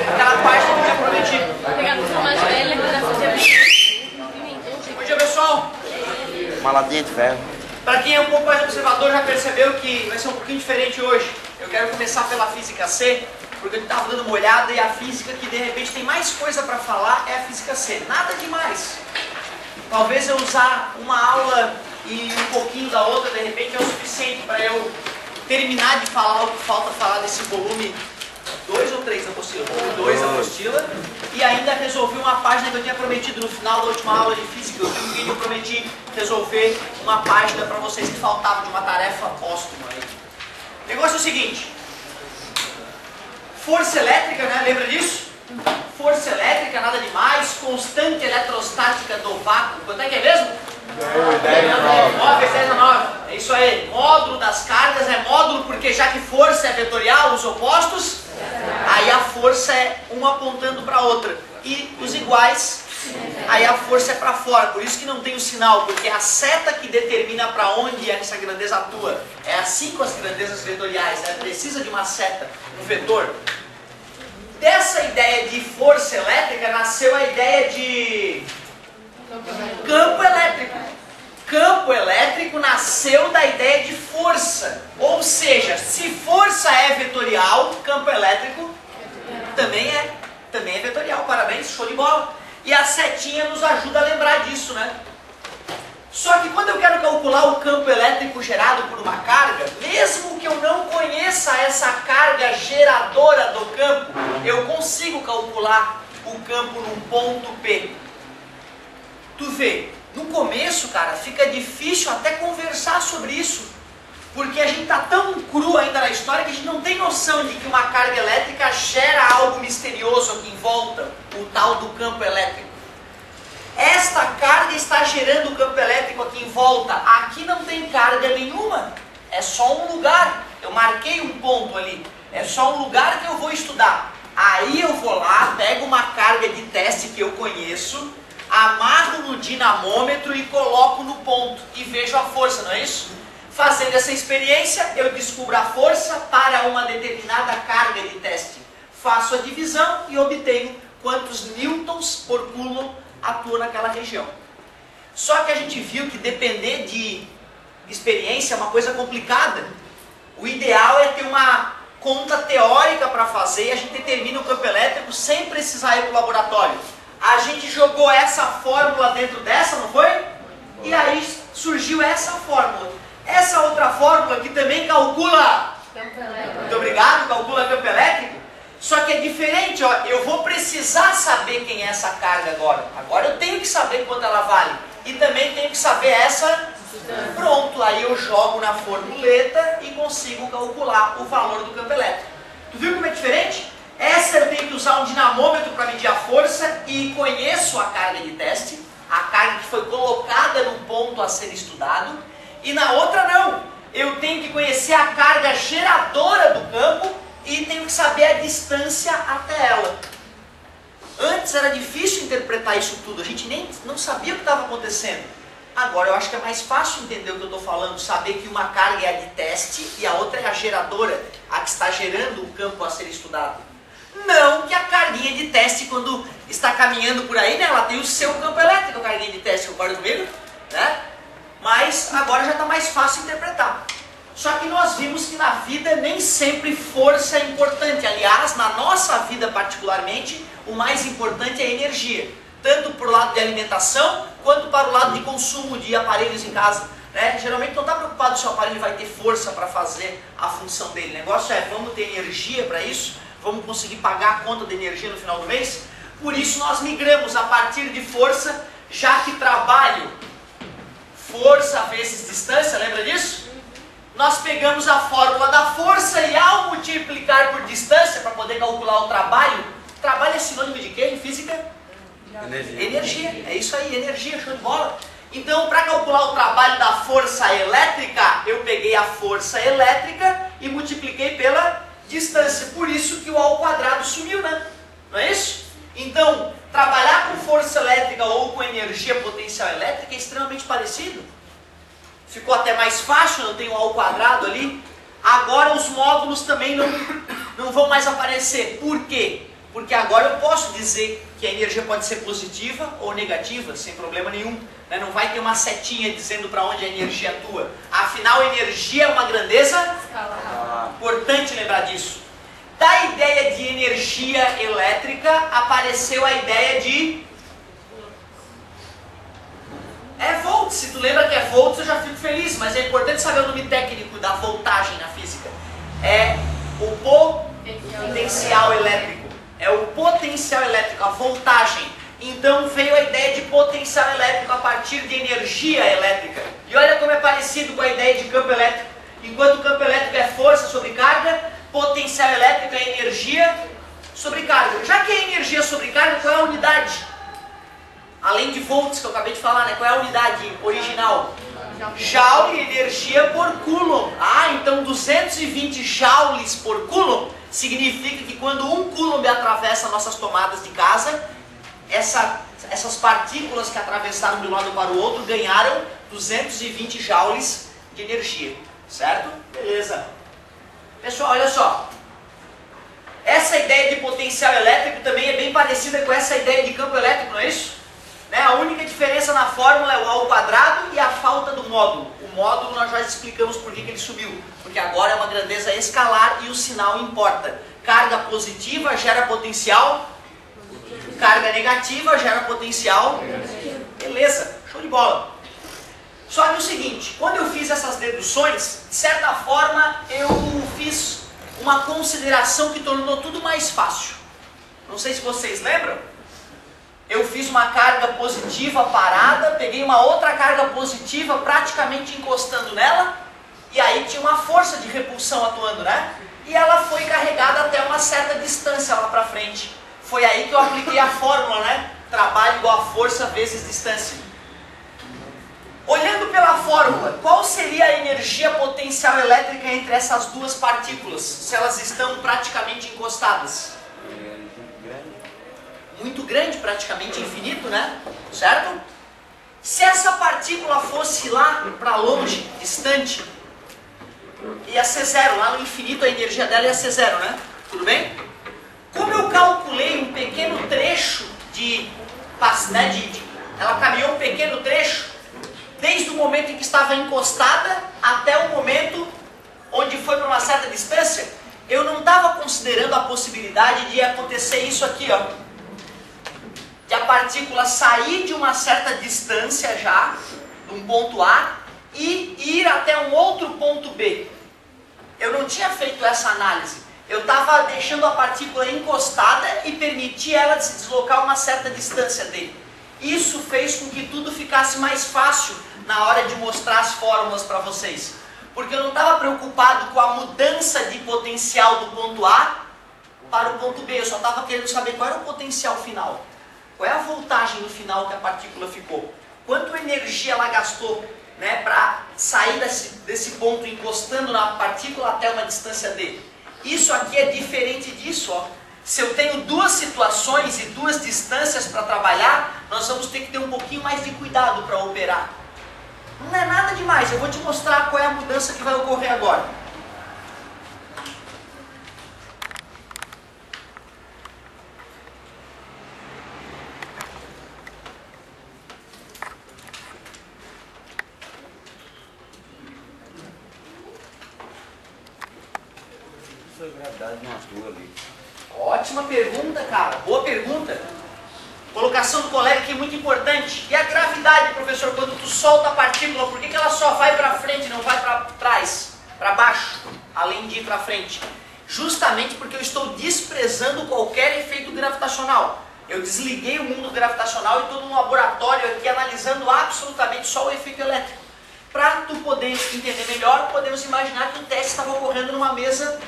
Aquela parte que eu tinha prometido. Bom dia, pessoal. Uma latinha de ferro. Para quem é um pouco mais observador já percebeu que vai ser um pouquinho diferente hoje. Eu quero começar pela física C, porque eu estava dando uma olhada e a física que de repente tem mais coisa para falar é a física C. Nada demais. Talvez eu usar uma aula e um pouquinho da outra de repente é o suficiente para eu terminar de falar o que falta falar desse volume 2 ou 3 da apostila? Volume 2 da apostila. E ainda resolvi uma página que eu tinha prometido no final da última aula de física. Eu prometi resolver uma página para vocês que faltava de uma tarefa póstuma. O negócio é o seguinte. Força elétrica, né? Lembra disso? Força elétrica, nada demais. Constante eletrostática do vácuo. Quanto é que é mesmo? 9 vezes 10 a 9. É isso aí. Módulo das cargas é módulo porque já que força é vetorial, os opostos, aí a força é uma apontando para a outra. E os iguais, aí a força é para fora. Por isso que não tem o sinal, porque é a seta que determina para onde essa grandeza atua. É assim com as grandezas vetoriais, né? Precisa de uma seta, um vetor. Dessa ideia de força elétrica nasceu a ideia de campo elétrico. Campo elétrico nasceu da ideia de força. Ou seja, se força é vetorial, campo elétrico também é vetorial. Parabéns, show de bola. E a setinha nos ajuda a lembrar disso, né? Só que quando eu quero calcular o campo elétrico gerado por uma carga, mesmo que eu não conheça essa carga geradora do campo, eu consigo calcular o campo num ponto P. Tu vê, no começo, cara, fica difícil até conversar sobre isso, porque a gente está tão cru ainda na história que a gente não tem noção de que uma carga elétrica gera algo misterioso aqui em volta, o tal do campo elétrico. Esta carga está gerando o campo elétrico aqui em volta. Aqui não tem carga nenhuma, é só um lugar. Eu marquei um ponto ali, é só um lugar que eu vou estudar. Aí eu vou lá, pego uma carga de teste que eu conheço, amarro no dinamômetro e coloco no ponto e vejo a força, não é isso? Fazendo essa experiência, eu descubro a força para uma determinada carga de teste. Faço a divisão e obtenho quantos newtons por coulomb atua naquela região. Só que a gente viu que depender de experiência é uma coisa complicada. O ideal é ter uma conta teórica para fazer e a gente determina o campo elétrico sem precisar ir para o laboratório. A gente jogou essa fórmula dentro dessa, não foi? E aí surgiu essa fórmula. Essa outra fórmula que também calcula... Campo elétrico. Muito obrigado, calcula campo elétrico. Só que é diferente, ó. Eu vou precisar saber quem é essa carga agora. Agora eu tenho que saber quanto ela vale. E também tenho que saber essa... Pronto, aí eu jogo na formuleta e consigo calcular o valor do campo elétrico. Tu viu como é diferente? Essa eu tenho que usar um dinamômetro para medir a força e conheço a carga de teste, a carga que foi colocada no ponto a ser estudado, e na outra não, eu tenho que conhecer a carga geradora do campo e tenho que saber a distância até ela. Antes era difícil interpretar isso tudo, a gente nem não sabia o que estava acontecendo. Agora eu acho que é mais fácil entender o que eu estou falando, saber que uma carga é a de teste e a outra é a geradora, a que está gerando o campo a ser estudado. Não que a carguinha de teste, quando está caminhando por aí, né, ela tem o seu campo elétrico, a carguinha de teste, concorda comigo? Né? Mas agora já está mais fácil interpretar. Só que nós vimos que na vida nem sempre força é importante. Aliás, na nossa vida particularmente, o mais importante é a energia. Tanto para o lado de alimentação, quanto para o lado de consumo de aparelhos em casa. Né? Geralmente não está preocupado se o aparelho vai ter força para fazer a função dele. O negócio é, vamos ter energia para isso? Vamos conseguir pagar a conta de energia no final do mês? Por isso nós migramos a partir de força, já que trabalho, força vezes distância, lembra disso? Nós pegamos a fórmula da força e ao multiplicar por distância, para poder calcular o trabalho é sinônimo de quê em física? Energia. Energia, é isso aí, energia, show de bola. Então, para calcular o trabalho da força elétrica, eu peguei a força elétrica e multipliquei pela distância. Por isso que o A ao quadrado sumiu, né? Não é isso? Então, trabalhar com força elétrica ou com energia potencial elétrica é extremamente parecido. Ficou até mais fácil, não tem o A ao quadrado ali. Agora os módulos também não vão mais aparecer. Por quê? Porque agora eu posso dizer que a energia pode ser positiva ou negativa, sem problema nenhum. Né? Não vai ter uma setinha dizendo para onde a energia atua. Afinal, a energia é uma grandeza escalar. Importante lembrar disso. Da ideia de energia elétrica, apareceu a ideia de volts. Se tu lembra que é volts, eu já fico feliz, mas é importante saber o nome técnico da voltagem na física. É o potencial elétrico. É o potencial elétrico, a voltagem. Então veio a ideia de potencial elétrico a partir de energia elétrica. E olha como é parecido com a ideia de campo elétrico. Enquanto o campo elétrico é força sobre carga, potencial elétrico é energia sobre carga. Já que é energia sobre carga, qual é a unidade? Além de volts que eu acabei de falar, né? Qual é a unidade original? Joule, energia por coulomb. Ah, então 220 joules por coulomb significa que quando um coulomb atravessa nossas tomadas de casa, essas partículas que atravessaram de um lado para o outro ganharam 220 joules de energia. Certo? Beleza. Pessoal, olha só. Essa ideia de potencial elétrico também é bem parecida com essa ideia de campo elétrico, não é isso? Né? A única diferença na fórmula é o A ao quadrado e a falta do módulo. O módulo nós já explicamos por que ele subiu. Porque agora é uma grandeza escalar e o sinal importa. Carga positiva gera potencial. Carga negativa gera potencial. Beleza, show de bola. Só que o seguinte, quando eu fiz essas deduções, de certa forma eu fiz uma consideração que tornou tudo mais fácil. Não sei se vocês lembram. Eu fiz uma carga positiva parada, peguei uma outra carga positiva praticamente encostando nela, e aí tinha uma força de repulsão atuando, né? E ela foi carregada até uma certa distância lá para frente. Foi aí que eu apliquei a fórmula, né? Trabalho igual a força vezes distância. Olhando pela fórmula, qual seria a energia potencial elétrica entre essas duas partículas, se elas estão praticamente encostadas? Muito grande, praticamente infinito, né? Certo? Se essa partícula fosse lá para longe, distante, ia ser zero. Lá no infinito a energia dela ia ser zero, né? Tudo bem? Como eu calculei um pequeno trecho ela caminhou um pequeno trecho, desde o momento em que estava encostada até o momento onde foi para uma certa distância, eu não estava considerando a possibilidade de acontecer isso aqui, ó. De a partícula sair de uma certa distância já, de um ponto A, e ir até um outro ponto B. Eu não tinha feito essa análise. Eu estava deixando a partícula encostada e permitia ela se deslocar uma certa distância dele. Isso fez com que tudo ficasse mais fácil na hora de mostrar as fórmulas para vocês. Porque eu não estava preocupado com a mudança de potencial do ponto A para o ponto B. Eu só estava querendo saber qual era o potencial final. Qual é a voltagem no final que a partícula ficou? Quanto energia ela gastou, né, para sair desse ponto encostando na partícula até uma distância D? Isso aqui é diferente disso, ó. Se eu tenho duas situações e duas distâncias para trabalhar, nós vamos ter que ter um pouquinho mais de cuidado para operar. Não é nada demais, eu vou te mostrar qual é a mudança que vai ocorrer agora. Foi gravidade numa tua ali. Ótima pergunta, cara. Boa pergunta. Colocação do colega aqui muito importante. E a gravidade, professor, quando tu solta a partícula, por que ela só vai para frente, não vai para trás, para baixo, além de ir para frente? Justamente porque eu estou desprezando qualquer efeito gravitacional. Eu desliguei o mundo gravitacional e estou num laboratório aqui analisando absolutamente só o efeito elétrico. Para tu poder entender melhor, podemos imaginar que o teste estava ocorrendo numa mesa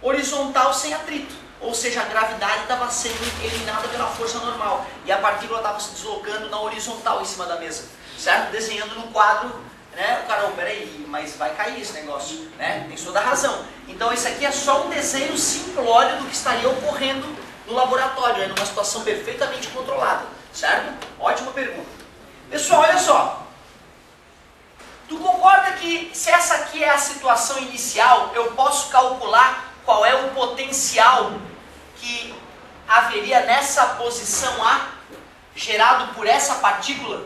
horizontal sem atrito. Ou seja, a gravidade estava sendo eliminada pela força normal. E a partícula estava se deslocando na horizontal em cima da mesa. Certo? Desenhando no quadro, né? O cara, oh, peraí, mas vai cair esse negócio, né? Tem toda a razão. Então isso aqui é só um desenho simplório do que estaria ocorrendo no laboratório, né? Numa situação perfeitamente controlada, certo? Ótima pergunta. Pessoal, olha só. Tu concorda que se essa aqui é a situação inicial, eu posso calcular qual é o potencial que haveria nessa posição A, gerado por essa partícula?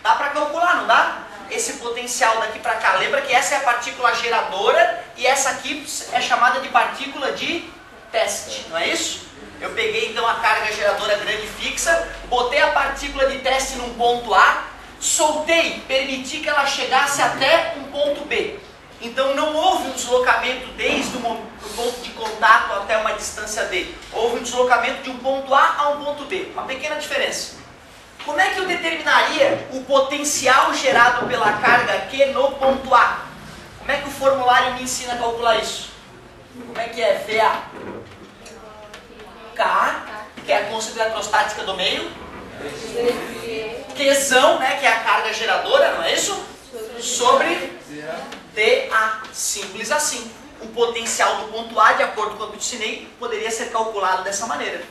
Dá para calcular, não dá? Esse potencial daqui para cá. Lembra que essa é a partícula geradora e essa aqui é chamada de partícula de teste, não é isso? Eu peguei então a carga geradora grande fixa, botei a partícula de teste num ponto A, soltei, permiti que ela chegasse até um ponto B. Então não houve um deslocamento desde o ponto de contato até uma distância D. Houve um deslocamento de um ponto A a um ponto B. Uma pequena diferença. Como é que eu determinaria o potencial gerado pela carga Q no ponto A? Como é que o formulário me ensina a calcular isso? Como é que é? VA. K, que é a constante eletrostática do meio. Qzão, né, que é a carga geradora, não é isso? Sobre dA. Simples assim. O potencial do ponto A, de acordo com o que eu te ensinei, poderia ser calculado dessa maneira.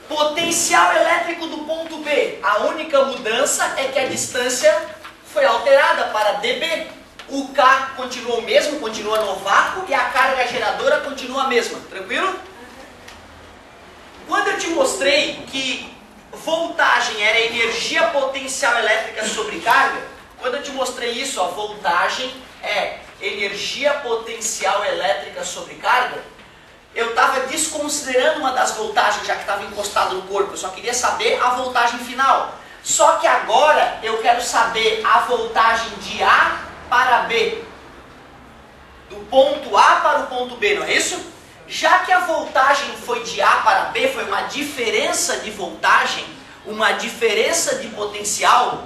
Potencial elétrico do ponto B. A única mudança é que a distância foi alterada para dB. O K continua o mesmo, continua no vácuo, e a carga geradora continua a mesma. Tranquilo? Quando eu te mostrei que voltagem era energia potencial elétrica sobre carga, quando eu te mostrei isso, a voltagem é energia potencial elétrica sobre carga, eu estava desconsiderando uma das voltagens, já que estava encostado no corpo. Eu só queria saber a voltagem final. Só que agora eu quero saber a voltagem de A para B. Do ponto A para o ponto B, não é isso? Já que a voltagem foi de A para B, foi uma diferença de voltagem, uma diferença de potencial,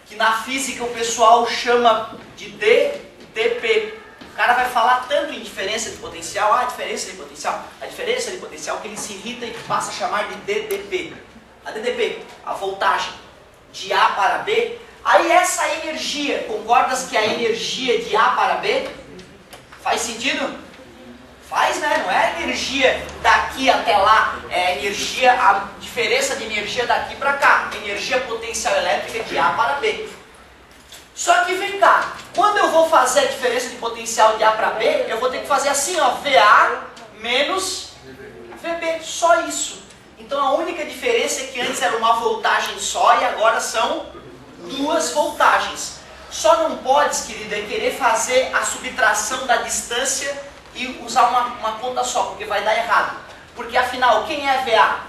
que na física o pessoal chama de dP. O cara vai falar tanto em diferença de potencial, a diferença de potencial, que ele se irrita e passa a chamar de DDP. A DDP, a voltagem de A para B. Aí essa energia, concordas que a energia de A para B faz sentido? Faz, né? Não é a energia daqui até lá, é a energia, a diferença de energia daqui para cá. Energia potencial elétrica de A para B. Só que vem cá, quando eu vou fazer a diferença de potencial de A para B, eu vou ter que fazer assim, ó, VA menos VB, só isso. Então a única diferença é que antes era uma voltagem só e agora são duas voltagens. Só não podes, querida, querer fazer a subtração da distância e usar uma conta só, porque vai dar errado. Porque afinal, quem é VA?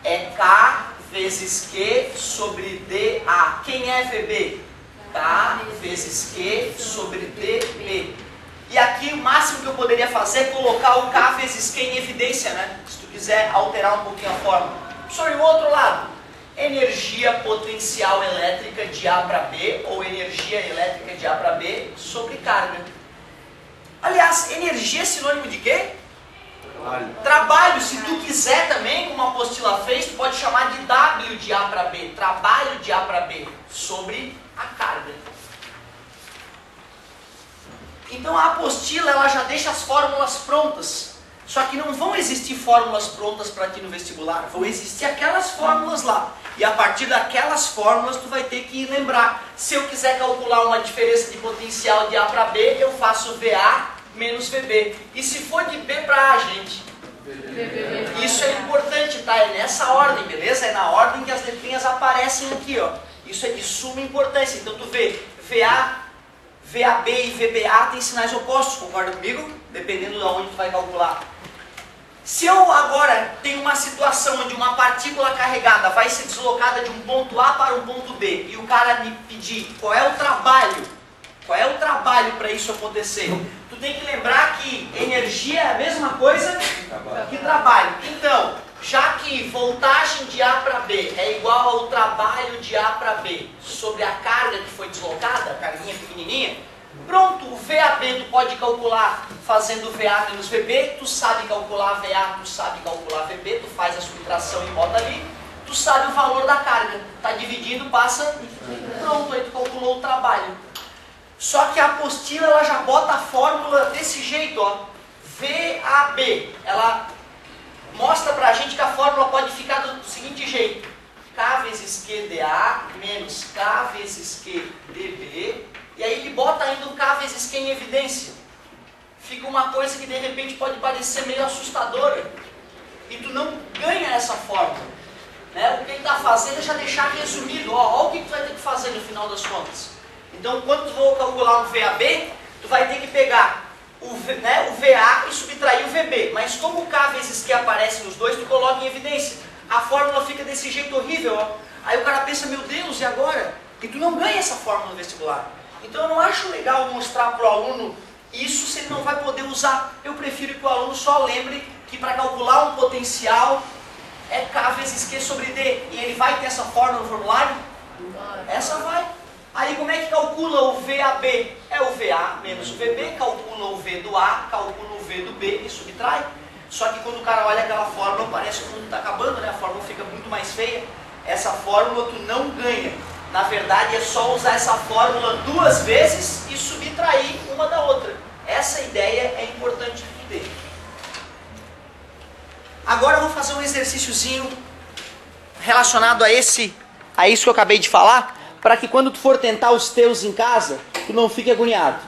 É K vezes Q sobre dA. Quem é VB? K vezes Q sobre dB. E aqui o máximo que eu poderia fazer é colocar o K vezes Q em evidência, né? Se tu quiser alterar um pouquinho a forma. Sobre o outro lado, energia potencial elétrica de A para B, ou energia elétrica de A para B sobre carga. Aliás, energia é sinônimo de quê? Trabalho. Se tu quiser também, como a apostila fez, tu pode chamar de W de A para B. Trabalho de A para B sobre a carga. Então a apostila ela já deixa as fórmulas prontas. Só que não vão existir fórmulas prontas para ti no vestibular. Vão existir aquelas fórmulas lá. E a partir daquelas fórmulas tu vai ter que lembrar. Se eu quiser calcular uma diferença de potencial de A para B, eu faço VA menos VB. E se for de B para A, gente? Isso é importante, tá? É nessa ordem, beleza? É na ordem que as letrinhas aparecem aqui, ó. Isso é de suma importância. Então tu vê, VAB e VBA têm sinais opostos, concorda comigo? Dependendo de onde tu vai calcular. Se eu agora tenho uma situação onde uma partícula carregada vai ser deslocada de um ponto A para um ponto B e o cara me pedir qual é o trabalho para isso acontecer, tu tem que lembrar que energia é a mesma coisa que trabalho. Então, já que voltagem de A para B é igual ao trabalho de A para B sobre a carga que foi deslocada, a carguinha pequenininha, pronto, o VAB tu pode calcular fazendo VA menos VB, tu sabe calcular VA, tu sabe calcular VB, tu faz a subtração e bota ali, tu sabe o valor da carga, está dividindo, passa pronto, aí tu calculou o trabalho. Só que a apostila ela já bota a fórmula desse jeito, ó. VAB. Ela mostra pra gente que a fórmula pode ficar do seguinte jeito. K vezes Q dA menos K vezes Q dB. E aí ele bota ainda o K vezes Q em evidência. Fica uma coisa que de repente pode parecer meio assustadora. E tu não ganha essa fórmula. Né? O que ele está fazendo é já deixar resumido. Ó, o que tu vai ter que fazer no final das contas. Então, quando tu for calcular um VAB, tu vai ter que pegar o VA e subtrair o VB. Mas como o K vezes Q aparece nos dois, tu coloca em evidência. A fórmula fica desse jeito horrível. Ó. Aí o cara pensa, meu Deus, e agora? E tu não ganha essa fórmula no vestibular. Então eu não acho legal mostrar para o aluno isso se ele não vai poder usar. Eu prefiro que o aluno só lembre que para calcular um potencial é K vezes Q sobre D. E ele vai ter essa fórmula no formulário? Essa vai. Aí como é que calcula o VAB? É o VA menos o VB, calcula o V do A, calcula o V do B e subtrai. Só que quando o cara olha aquela fórmula, parece que o mundo está acabando, né? A fórmula fica muito mais feia. Essa fórmula tu não ganha. Na verdade é só usar essa fórmula duas vezes e subtrair uma da outra. Essa ideia é importante de ter. Agora eu vou fazer um exercíciozinho relacionado a isso que eu acabei de falar, para que quando tu for tentar os teus em casa, tu não fique agoniado.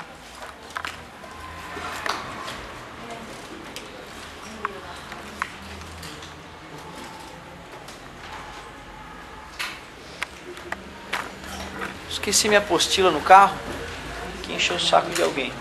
Esqueci minha apostila no carro, que encheu o saco de alguém.